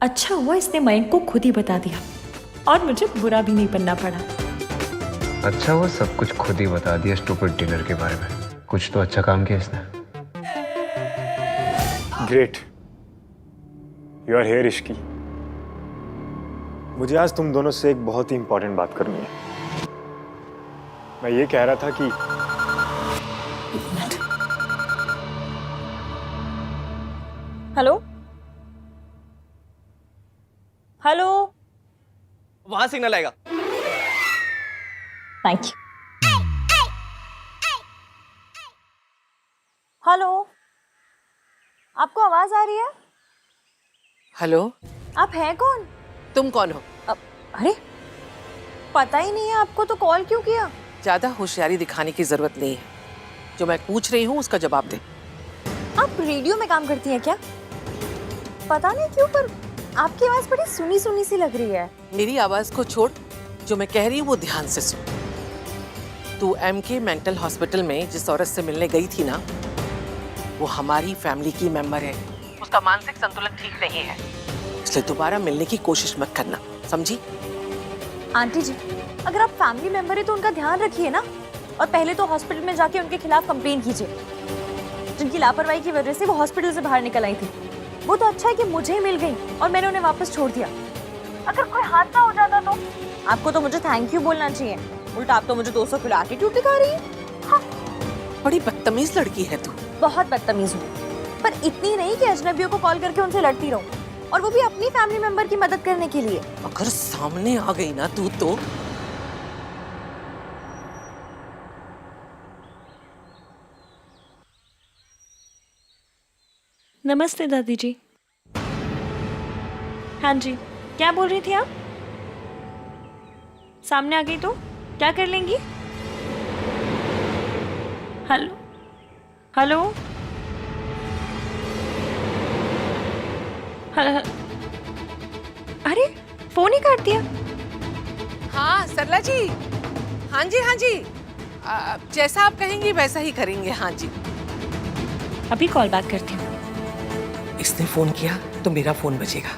अच्छा हुआ इसने मयंक को खुद ही बता दिया और मुझे बुरा भी नहीं बनना पड़ा। अच्छा हुआ सब कुछ खुद ही बता दिया स्टूपिड डिनर के बारे में। कुछ तो अच्छा काम किया इसने। ग्रेट, यू आर हियर इश्की। मुझे आज तुम दोनों से एक बहुत ही इंपॉर्टेंट बात करनी है। मैं ये कह रहा था कि हेलो हेलो, वहां सिग्नल आएगा। Thank you. हेलो, आपको आवाज आ रही है? हेलो, आप हैं कौन? तुम कौन हो? अरे पता ही नहीं है आपको, तो कॉल क्यों किया? ज्यादा होशियारी दिखाने की जरूरत नहीं है। जो मैं पूछ रही हूँ उसका जवाब दे। आप रेडियो में काम करती हैं क्या? पता नहीं क्यों, पर आपकी आवाज बड़ी सुनी सुनी सी लग रही है। मेरी आवाज को छोड़, जो मैं कह रही हूँ वो ध्यान से सुन। तू MK मेंटल हॉस्पिटल में जिस औरत से मिलने गई थी ना, वो हमारी फैमिली की मेंबर है। उसका मानसिक संतुलन ठीक नहीं है, इसलिए दोबारा मिलने की कोशिश मत करना, समझी? आंटी जी, अगर आप फैमिली मेंबर है तो उनका ध्यान रखिए ना, और पहले तो हॉस्पिटल में जाके उनके खिलाफ कंप्लेन कीजिए। जिनकी लापरवाही की वजह से वो हॉस्पिटल से बाहर निकल आई थी, वो तो अच्छा है कि मुझे मिल गई और मैंने उन्हें वापस छोड़ दिया। अगर कोई हादसा हो जाता तो आपको तो मुझे थैंक यू बोलना चाहिए, उल्टा आप तो मुझे 200 किलो एटीट्यूड दिखा रही है। हाँ। बड़ी बदतमीज लड़की है तू। बहुत बदतमीज हूँ, पर इतनी नहीं कि अजनबियों को कॉल करके उनसे लड़ती रहूं, और वो भी अपनी फैमिली मेंबर की मदद करने के लिए। अगर सामने आ गई ना तू तो नमस्ते दादी जी। हाँ जी, क्या बोल रही थी आप? सामने आ गई तो क्या कर लेंगी? हेलो हेलो हेलो, अरे फोन ही काट दिया। हाँ सरला जी, हाँ जी हाँ जी, जैसा आप कहेंगी वैसा ही करेंगे। हाँ जी, अभी कॉल बैक करती हूँ। इसने फोन किया तो मेरा फोन बजेगा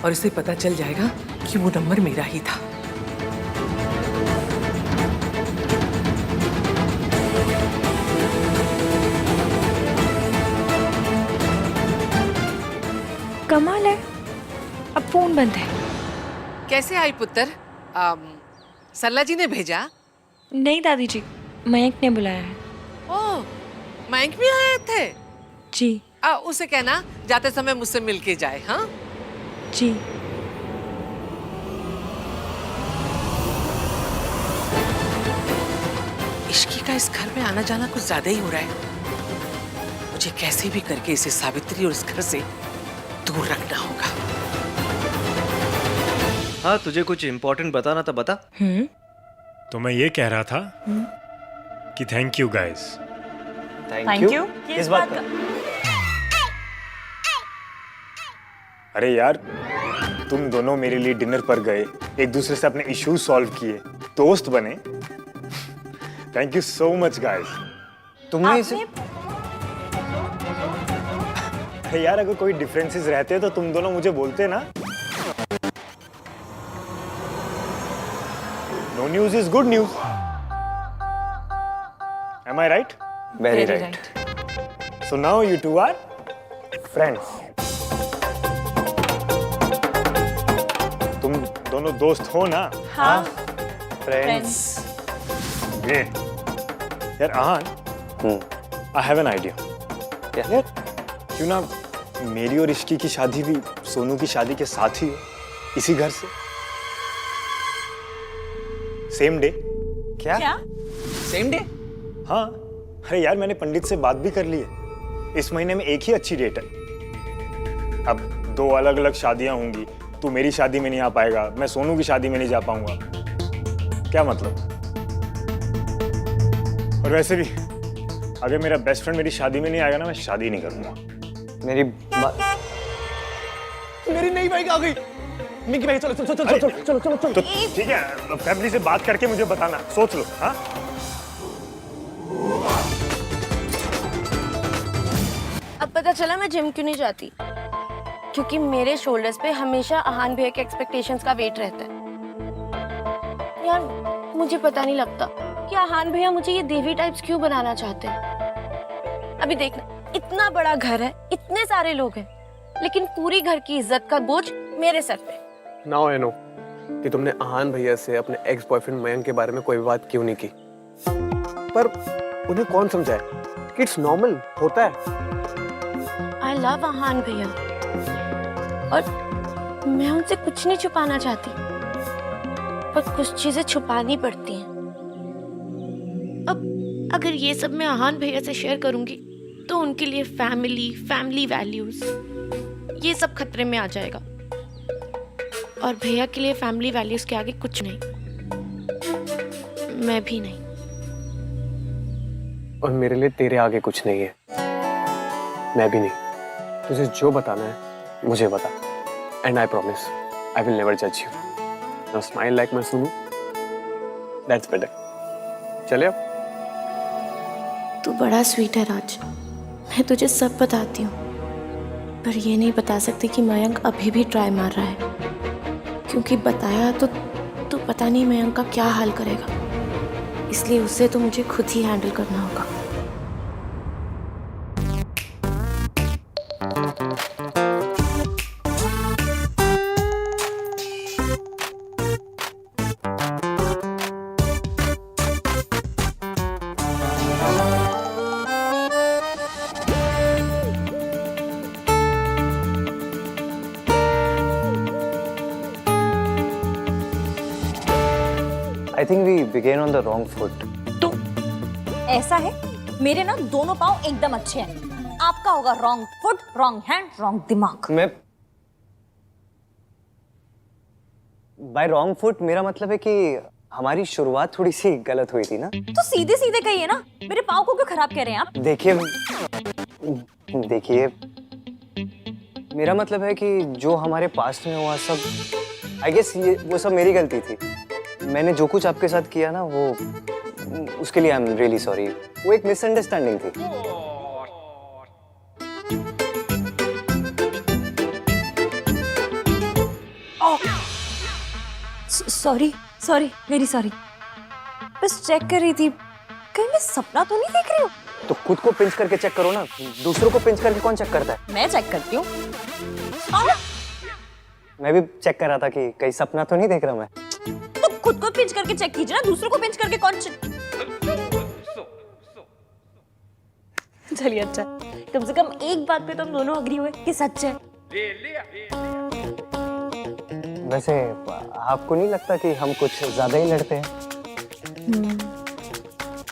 और इसे पता चल जाएगा कि वो नंबर मेरा ही था। कमाल है, अब फोन बंद है। कैसे आई पुत्र? सरला जी ने भेजा? नहीं दादी जी, मयंक ने बुलाया है। ओह, मयंक भी आए थे? जी उसे कहना जाते समय मुझसे मिल के जाए। हाँ जी। इश्की का इस घर में आना जाना कुछ ज्यादा ही हो रहा है। मुझे कैसे भी करके इसे सावित्री और इस घर से दूर रखना होगा। हाँ, तुझे कुछ इम्पोर्टेंट बताना था, बता। तो मैं ये कह रहा था कि thank you guys. Thank you. किस बात का? अरे यार, तुम दोनों मेरे लिए डिनर पर गए, एक दूसरे से अपने इश्यूज सॉल्व किए, दोस्त बने। Thank you so much guys. तुमने इसे अरे यार, अगर कोई डिफरेंसेस रहते तो तुम दोनों मुझे बोलते ना। No news is good news. Am I right? Very right. So now you two are friends. तुम दोनों दोस्त हो ना? हाँ, फ्रेंड्स। ग्रेट। यार Aahan, I have an idea. क्या? क्यों ना मेरी और इश्की की शादी भी सोनू की शादी के साथ ही हो, इसी घर से, सेम डे। क्या? Same day? हाँ, अरे यार मैंने पंडित से बात भी कर ली है। इस महीने में एक ही अच्छी डेट है। अब 2 अलग अलग शादियां होंगी, तू मेरी शादी में नहीं आ पाएगा, मैं सोनू की शादी में नहीं जा पाऊंगा। क्या मतलब? और वैसे भी अगर मेरा बेस्ट फ्रेंड मेरी शादी में नहीं आएगा ना, मैं शादी नहीं करूंगा। मेरी नई बाइक आ गई। मिकी भाई, चलो चलो चलो चलो चलो चलो चलो। तो ठीक है, फैमिली से बात करके मुझे बताना, सोच लो। हाँ, अब पता चला मैं जिम क्यों नहीं जाती, क्योंकि मेरे शोल्डर्स पे हमेशा आहान भैया के एक्सपेक्टेशंस का वेट रहता है। यार मुझे पता नहीं लगता कि आहान भैया मुझे ये देवी टाइप्स क्यों बनाना चाहते हैं। अभी देखना, इतना बड़ा घर है, इतने सारे लोग हैं, लेकिन पूरी घर की इज्जत का बोझ मेरे सर पे। नाउ आई नो कि तुमने आहान भैया से अपने एक्स बॉयफ्रेंड मयंक के बारे में कोई बात क्यों नहीं की, पर उन्हें कौन समझाए कि इट्स नॉर्मल होता है। आई लव आहान भैया और मैं उनसे कुछ नहीं छुपाना चाहती, पर कुछ चीजें छुपानी पड़ती हैं। अब अगर ये सब मैं आहान भैया से शेयर करूंगी तो उनके लिए फैमिली वैल्यूज ये सब खतरे में आ जाएगा, और भैया के लिए फैमिली वैल्यूज के आगे कुछ नहीं, मैं भी नहीं। और मेरे लिए तेरे आगे कुछ नहीं है, मैं भी नहीं। तुझे जो बताना है मुझे बता, and I promise I will never जज यू। नाउ स्माइल लाइक मैं सुनूं, दैट्स बेटर। चले अब। तू बड़ा स्वीट है राज, मैं तुझे सब बताती हूँ, पर ये नहीं बता सकती कि मयंक अभी भी ट्राई मार रहा है, क्योंकि बताया तो पता नहीं मयंक का क्या हाल करेगा, इसलिए उसे तो मुझे खुद ही हैंडल करना होगा। I think we began on the wrong foot. तो ऐसा है, मेरे ना दोनों पाँव एकदम अच्छे हैं, आपका होगा wrong foot, wrong hand, wrong दिमाग। मैं बाय रॉन्ग फुट मेरा मतलब है कि हमारी शुरुआत थोड़ी सी गलत हुई थी ना। तो सीधे सीधे कहिए ना, मेरे पाँव को क्यों खराब कह रहे हैं आप? देखिए मेरा मतलब है कि जो हमारे पास्ट में हुआ सब, आई गेस ये वो सब मेरी गलती थी। मैंने जो कुछ आपके साथ किया ना, वो उसके लिए आई एम रियली सॉरी। वो एक मिसअंडरस्टैंडिंग थी। सॉरी वेरी सॉरी, बस चेक कर रही थी, कहीं मैं सपना तो नहीं देख रही हूँ। तो खुद को पिंच करके चेक करो ना, दूसरों को पिंच करके कौन चेक करता है? मैं चेक करती हूँ। मैं भी चेक कर रहा था कि कहीं सपना तो नहीं देख रहा मैं। तो खुद को पिंच करके चेक कीजिए ना, दूसरों को पिंच करके कौन चलिए अच्छा, कम से कम एक बात पे तो हम दोनों अग्री हुए कि सच है। वैसे आपको नहीं लगता कि हम कुछ ज्यादा ही लड़ते हैं?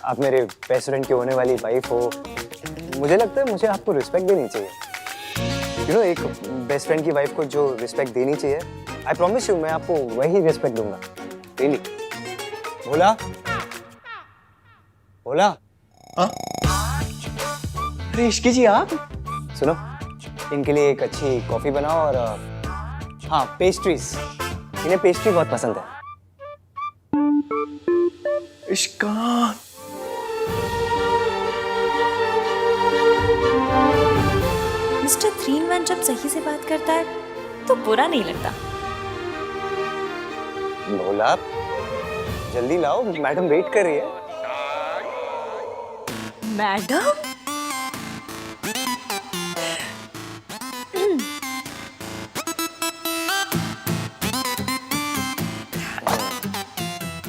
आप मेरे बेस्ट फ्रेंड की होने वाली वाइफ हो, मुझे लगता है मुझे आपको रिस्पेक्ट देनी चाहिए। यू नो, एक बेस्ट फ्रेंड की वाइफ को जो रिस्पेक्ट देनी चाहिए, आई प्रॉमिस यू मैं आपको वही रिस्पेक्ट दूंगा। रियली। भोला, भोला। अरे इश्की जी आप सुनो, इनके लिए एक अच्छी कॉफी बनाओ और हाँ पेस्ट्रीज, इन्हें पेस्ट्री बहुत पसंद है। इश्कान, मिस्टर 3-1 जब सही से बात करता है तो बुरा नहीं लगता। भोला जल्दी लाओ, मैडम वेट कर रही है। मैडम?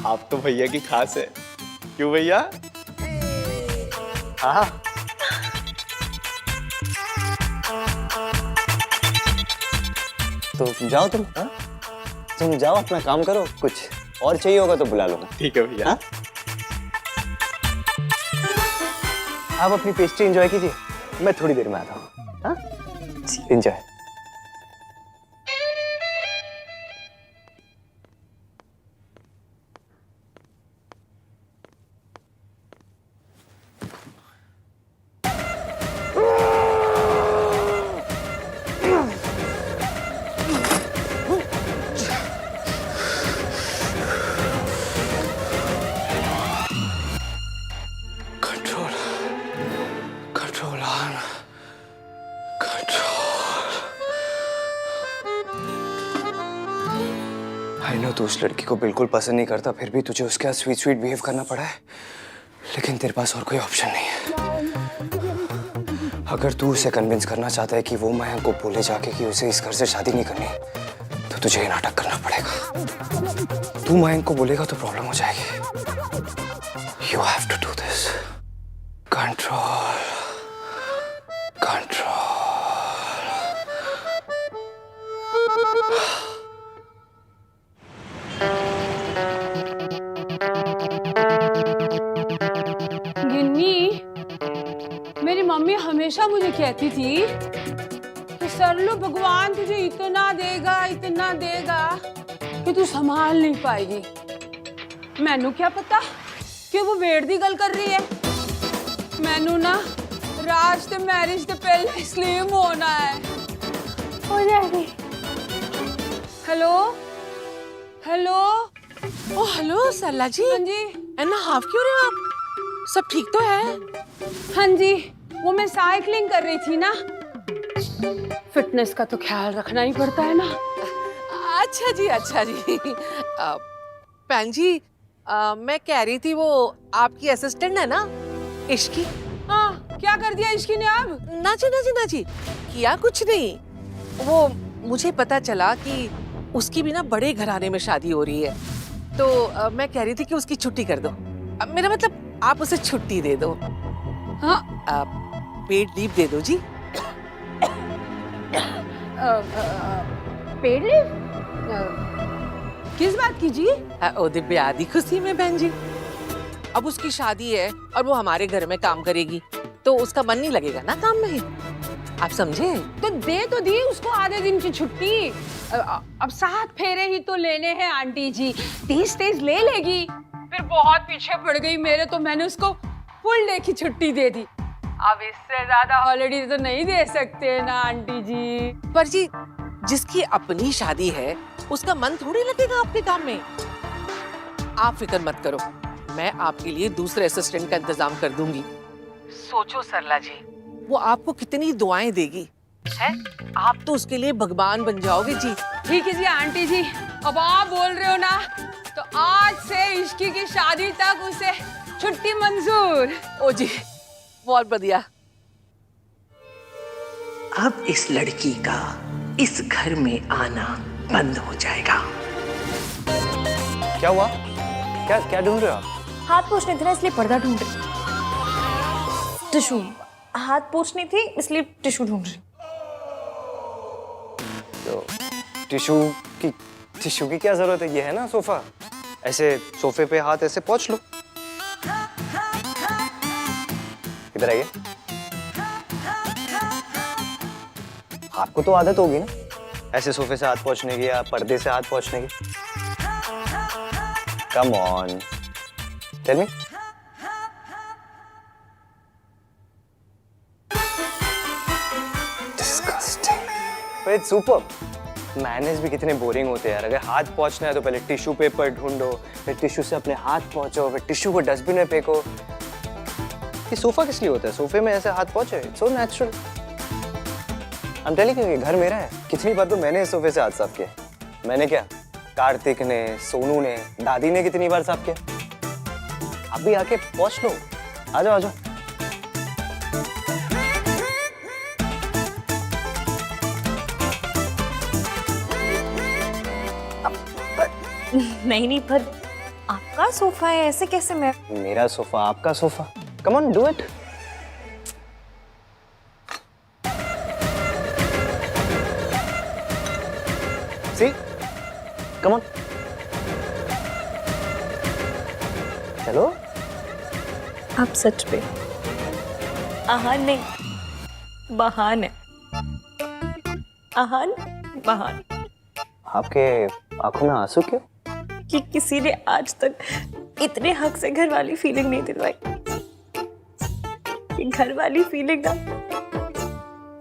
आप तो भैया की खास है, क्यों भैया? हाँ तो जाओ तुम, हाँ? तुम जाओ अपना काम करो, कुछ और चाहिए होगा तो बुला लो। ठीक है भैया। हाँ? आप अपनी पेस्ट्री एंजॉय कीजिए, मैं थोड़ी देर में आता हूँ। हाँ? एंजॉय। Control on, control. तू उस लड़की को बिल्कुल पसंद नहीं करता, फिर भी तुझे उसके साथ स्वीट स्वीट बिहेव करना पड़ा है। लेकिन तेरे पास और कोई ऑप्शन नहीं है। अगर तू उसे कन्विंस करना चाहता है कि वो मयंक को बोले जाके कि उसे इस घर से शादी नहीं करनी, तो तुझे ये नाटक करना पड़ेगा। तू मयंक को बोलेगा तो प्रॉब्लम हो जाएगी। You have to do this. Control, control. Ginni, मेरी मम्मी हमेशा मुझे कहती थी कि सरलू भगवान तुझे इतना देगा कि तू संभाल नहीं पाएगी। मैनू क्या पता कि वो वेट दी गल कर रही है। मैनू ना राज ते मैरिज ते पहले स्लिम होना है। हो जाएगी। Hello hello. Oh hello Sarla ji. हाँ जी। एना हाफ क्यों रहे हो आप? सब ठीक तो है? हाँ जी, वो मैं साइकिलिंग कर रही थी ना। फिटनेस का तो ख्याल रखना ही पड़ता है ना। अच्छा जी, अच्छा जी। पैन जी, मैं कह रही थी वो आपकी असिस्टेंट है ना इश्की? हाँ, क्या कर दिया इश्की ने अब? ना जी किया कुछ नहीं। वो मुझे पता चला कि उसकी भी ना बड़े घराने में शादी हो रही है, तो मैं कह रही थी कि उसकी छुट्टी कर दो। मेरा मतलब आप उसे छुट्टी दे दो। हाँ, पेड लीव दे दो जी। Paid leave? किस बात की जी? ओ दिव्या दी खुशी में बहन जी। अब उसकी शादी है और वो हमारे घर में काम करेगी, तो उसका मन नहीं लगेगा ना काम में। आप समझे? तो दे तो दी उसको आधे दिन की छुट्टी। अब 7 फेरे ही तो लेने हैं आंटी जी। 30 ले लेगी। फिर बहुत पीछे पड़ गई मेरे, तो मैंने उसको फुल डे की छुट्टी दे दी। अब इससे ज्यादा हॉलिडे तो नहीं दे सकते ना आंटी जी। पर जी, जिसकी अपनी शादी है उसका मन थोड़ी लगेगा आपके काम में। आप फिक्र मत करो, मैं आपके लिए दूसरे असिस्टेंट का इंतजाम कर दूंगी। सोचो सरला जी, वो आपको कितनी दुआएं देगी है? आप तो उसके लिए भगवान बन जाओगे जी। ठीक है जी आंटी जी, अब आप बोल रहे हो ना, तो आज से इश्की की शादी तक उसे छुट्टी मंजूर। ओ जी, बहुत बढ़िया। अब इस लड़की का इस घर में आना बंद हो जाएगा। क्या हुआ? क्या ढूंढ रहे हो आप? हाथ पोंछने थे ना, इसलिए पर्दा ढूंढ रही। टिश्यू, हाथ पोंछनी थी इसलिए टिश्यू ढूंढ रही। तो टिश्यू की क्या जरूरत है? ये है ना सोफा, ऐसे सोफे पे हाथ ऐसे पोंछ लो। इधर आइए। आपको तो आदत होगी ना ऐसे सोफे से हाथ पोंछने की या पर्दे से हाथ पोंछने की। Come on, tell me. Disgusting, but it's superb. Manage भी कितने बोरिंग होते हैं यार। अगर हाथ पोंछना है तो पहले टिश्यू पेपर ढूंढो, फिर टिश्यू से अपने हाथ पोंछो, फिर टिश्यू को डस्टबिन में फेंको। ये सोफा किस लिए होता है? सोफे में ऐसे हाथ पोंछे, it's so natural. I am telling you, ये घर मेरा है। कितनी बार तो मैंने इस सोफे से हाथ साफ किया। मैंने क्या, कार्तिक ने, सोनू ने, दादी ने कितनी बार साफ किया। आप भी आके पोंछ लो। आ जाओ आ जाओ। नहीं पर आपका सोफा है, ऐसे कैसे? मैं मेरा सोफा, आपका sofa. Come on, do it. See, come on, चलो। आप सच पे आहान नहीं, बहान है। आहान बहान। आपके आंखों में आंसू क्यों? कि किसी ने आज तक इतने हक से घर वाली फीलिंग नहीं दिलवाई। ये घर वाली फीलिंग ना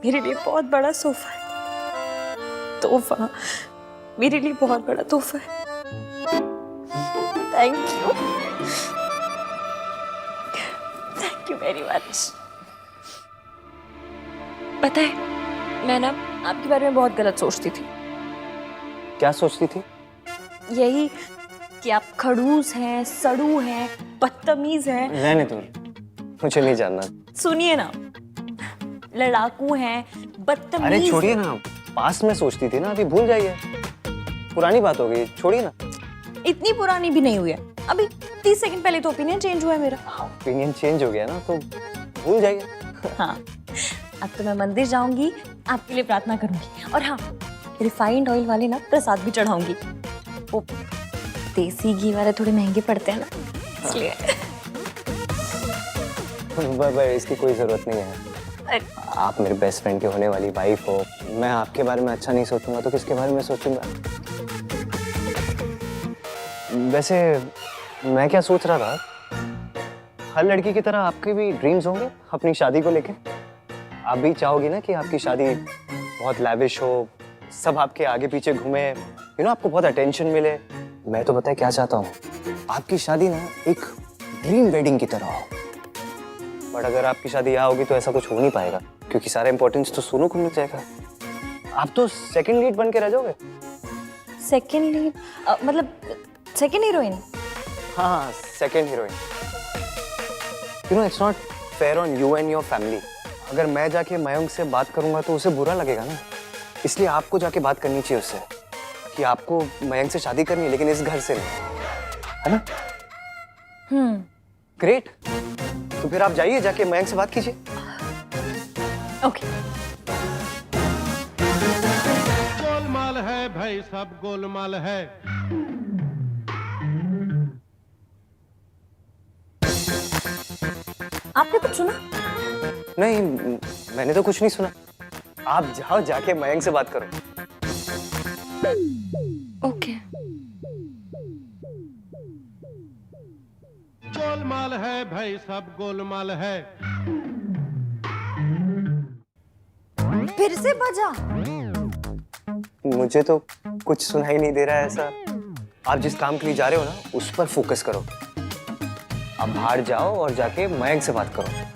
मेरे लिए बहुत बड़ा सोफा है। तोहफा, मेरे लिए बहुत बड़ा तोहफा है। Thank you very much. पता है, मैं ना आपके बारे में बहुत गलत सोचती थी। क्या सोचती थी? यही कि आप खड़ूस हैं, सड़ू हैं, बदतमीज हैं। रहने दो, मुझे नहीं जानना। सुनिए ना, लड़ाकू हैं, बदतमीज। अरे छोड़िए ना, पास में सोचती थी ना, अभी भूल जाइए, पुरानी बात हो गई, छोड़िए ना। इतनी पुरानी भी नहीं हुई है, अभी 30 सेकंड पहले तो ओपिनियन चेंज हुआ है मेरा। ओपिनियन चेंज हो गया ना, तो भूल जाइए। हाँ, अब तो मैं मंदिर जाऊंगी, आपके लिए प्रार्थना करूंगी, और हाँ, रिफाइंड ऑयल वाले ना प्रसाद भी चढ़ाऊंगी। वो देसी घी वाले थोड़े महंगे पड़ते हैं ना, इसलिए। इसकी कोई जरूरत नहीं है। आप मेरे बेस्ट फ्रेंड के होने वाली वाइफ हो, मैं आपके बारे में अच्छा नहीं सोचूंगा तो किसके बारे में सोचूंगा? वैसे मैं क्या सोच रहा था, हर लड़की की तरह आपके भी ड्रीम्स होंगे अपनी शादी को लेके। आप भी चाहोगी ना कि आपकी शादी बहुत लैविश हो, सब आपके आगे पीछे घूमे, आपको बहुत अटेंशन मिले। मैं तो पता है क्या चाहता हूँ, आपकी शादी ना एक ड्रीम वेडिंग की तरह हो। बट अगर आपकी शादी यहाँ होगी तो ऐसा कुछ हो नहीं पाएगा, क्योंकि सारा इंपॉर्टेंस तो सोनू को मिल जाएगा। आप तो सेकंड लीड बन के रह जाओगे। सेकंड लीड मतलब सेकंड हीरोइन? हाँ, second heroine. It's not fair on you and your family. अगर मैं जाके मयंक से बात करूंगा तो उसे बुरा लगेगा ना, इसलिए आपको जाके बात करनी चाहिए उससे कि आपको मयंक से शादी करनी है, लेकिन इस घर से नहीं, है ना? ग्रेट, तो फिर आप जाइए, जाके मयंक से बात कीजिए। ओके। गोलमाल है भाई, सब गोलमाल है। आपने कुछ सुना? नहीं, मैंने तो कुछ नहीं सुना। आप जाओ, जाके मयंक से बात करो। ओके। गोलमाल है भाई, सब गोलमाल है। फिर से बजा। मुझे तो कुछ सुनाई नहीं दे रहा है ऐसा। आप जिस काम के लिए जा रहे हो ना, उस पर फोकस करो। आप बाहर जाओ और जाके मयंक से बात करो।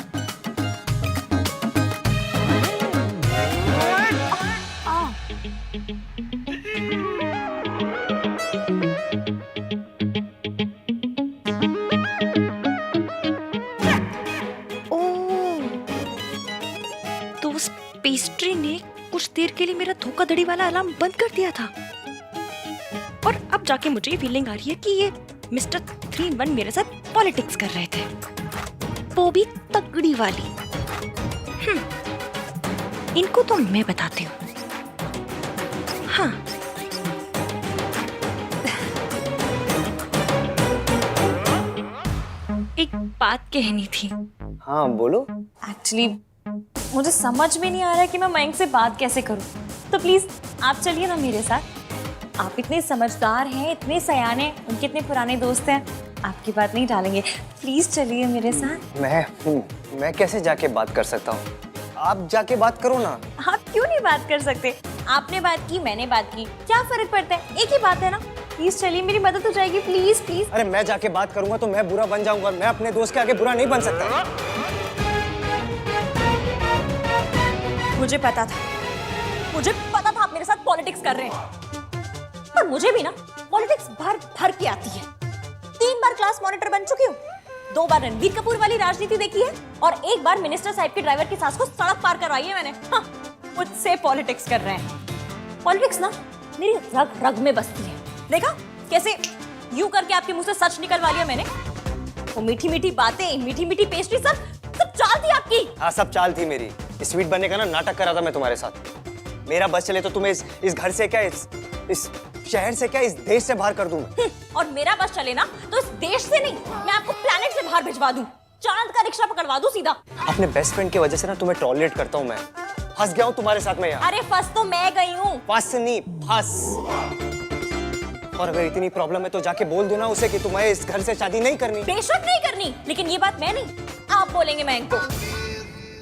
तो उस पेस्ट्री ने कुछ देर के लिए मेरा धोखाधड़ी वाला अलार्म बंद कर दिया था, और अब जाके मुझे ये फीलिंग आ रही है कि ये मिस्टर 3-1 मेरे साथ पॉलिटिक्स कर रहे थे, वो भी तगड़ी वाली। इनको तो मैं बताती हूँ। हाँ, एक बात कहनी थी। हाँ बोलो। एक्चुअली मुझे समझ में नहीं आ रहा है कि मैं मयंक से बात कैसे करूं, तो प्लीज आप चलिए ना मेरे साथ। आप इतने समझदार हैं, इतने सयाने, उनके इतने पुराने दोस्त हैं, आपकी बात नहीं टालेंगे। प्लीज चलिए मेरे साथ। मैं कैसे जाके बात कर सकता हूँ? आप जाके बात करो ना। आप क्यों नहीं बात कर सकते? आपने बात की, मैंने बात की, क्या फर्क पड़ता है? एक ही बात है ना। प्लीज चलिए, मेरी मदद हो जाएगी। Please please. अरे मैं जाके बात करूंगा तो मैं बुरा बन जाऊंगा, मैं अपने दोस्त के आगे बुरा नहीं बन सकता। मुझे पता था आप मेरे साथ पॉलिटिक्स कर रहे हैं, पर मुझे भी ना पॉलिटिक्स भर भर के आती है। 3 बार क्लास मॉनिटर बन चुकी हूँ, 2 बार रणबीर कपूर वाली राजनीति देखी है, और 1 बार मिनिस्टर साहब के ड्राइवर की सास को सड़क पार करवाई है मैंने। हाँ, मुझसे पॉलिटिक्स कर रहे हैं। पॉलिटिक्स ना मेरी रग रग में बसती है। देखा कैसे यूं करके आपके मुंह से सच निकलवा लिया मैंने। वो मीठी मीठी बातें, मीठी मीठी पेस्ट्री, सब चाल थी आपकी। हाँ, सब चाल थी मेरी। स्वीट बनने का ना नाटक करा था मैं तुम्हारे साथ। मेरा बस चले तो तुम्हें इस घर से क्या, इस शहर से क्या, इस देश से बाहर कर दूं। और मेरा बस चले ना तो इस देश से नहीं, मैं आपको प्लेनेट से बाहर भिजवा दूं, चांद का रिक्शा पकड़वा दूं सीधा। अपने बेस्ट फ्रेंड की वजह से ना तुम्हें टॉलरेट करता हूं मैं। फंस गया हूं तुम्हारे साथ में यहाँ। अरे फंस तो मैं गई हूँ। फंस नहीं, फंस। और अगर इतनी प्रॉब्लम है तो जाके बोल दो ना उसे कि तुम्हें इस घर से शादी नहीं करनी। बेशक नहीं करनी, लेकिन ये बात मैं नहीं, आप बोलेंगे मयंक को।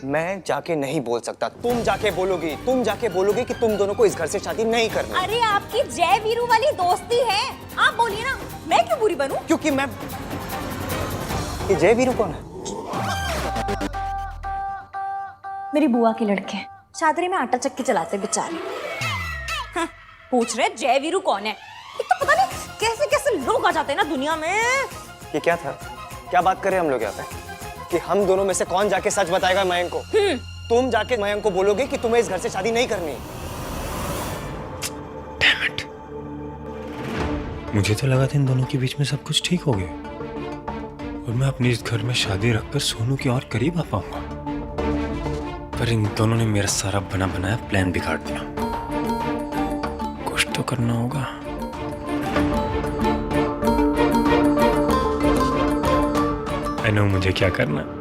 मैं जाके नहीं बोल सकता, तुम जाके बोलोगी कि तुम दोनों को इस घर से शादी नहीं करनी। अरे आपकी जय वीरू वाली दोस्ती है, आप बोलिए ना, मैं क्यों बुरी बनूं? क्योंकि मैं, ये जय वीरू कौन है? मेरी बुआ के लड़के हैं, चादरे में आटा चक्की चलाते बेचारे। हाँ, पूछ रहे जय वीरू कौन है? एक तो पता नहीं लोग आ जाते हैं ना दुनिया में। ये क्या था? क्या बात कर रहे हैं हम लोग यहाँ पे कि हम दोनों में से कौन जाके सच बताएगा मयंक को? तुम जाके मयंक को बोलोगे कि तुम्हें इस घर से शादी नहीं करनी। Damn it. मुझे तो लगा था इन दोनों के बीच में सब कुछ ठीक हो गया और मैं अपने इस घर में शादी रखकर सोनू के और करीब आ पाऊंगा, पर इन दोनों ने मेरा सारा बना बनाया प्लान बिगाड़ दिया। कुछ तो करना होगा। आई नो मुझे क्या करना है।